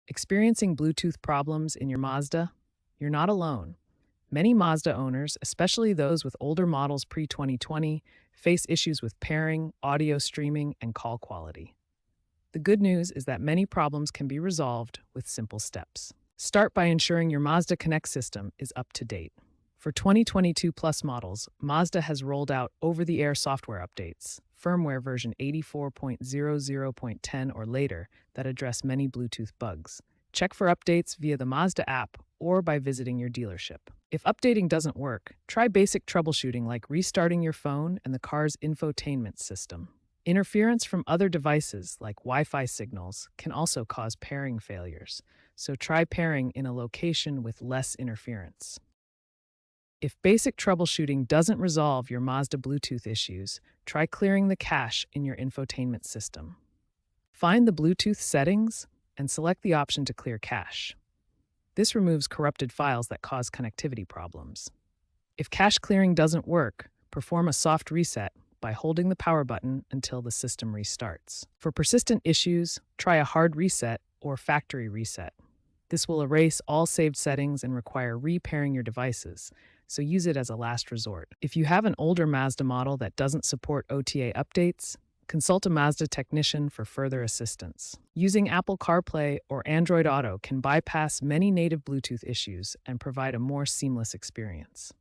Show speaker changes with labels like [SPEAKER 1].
[SPEAKER 1] Experiencing Bluetooth problems in your Mazda? You're not alone. Many Mazda owners, especially those with older models pre-2020, face issues with pairing, audio streaming, and call quality. The good news is that many problems can be resolved with simple steps. Start by ensuring your Mazda Connect system is up to date. For 2022 plus models, Mazda has rolled out over-the-air software updates, firmware version 84.00.10 or later, that address many Bluetooth bugs. Check for updates via the Mazda app or by visiting your dealership. If updating doesn't work, try basic troubleshooting like restarting your phone and the car's infotainment system. Interference from other devices, like Wi-Fi signals, can also cause pairing failures, so try pairing in a location with less interference. If basic troubleshooting doesn't resolve your Mazda Bluetooth issues, try clearing the cache in your infotainment system. Find the Bluetooth settings and select the option to clear cache. This removes corrupted files that cause connectivity problems. If cache clearing doesn't work, perform a soft reset by holding the power button until the system restarts. For persistent issues, try a hard reset or factory reset. This will erase all saved settings and require repairing your devices, so use it as a last resort. If you have an older Mazda model that doesn't support OTA updates, consult a Mazda technician for further assistance. Using Apple CarPlay or Android Auto can bypass many native Bluetooth issues and provide a more seamless experience.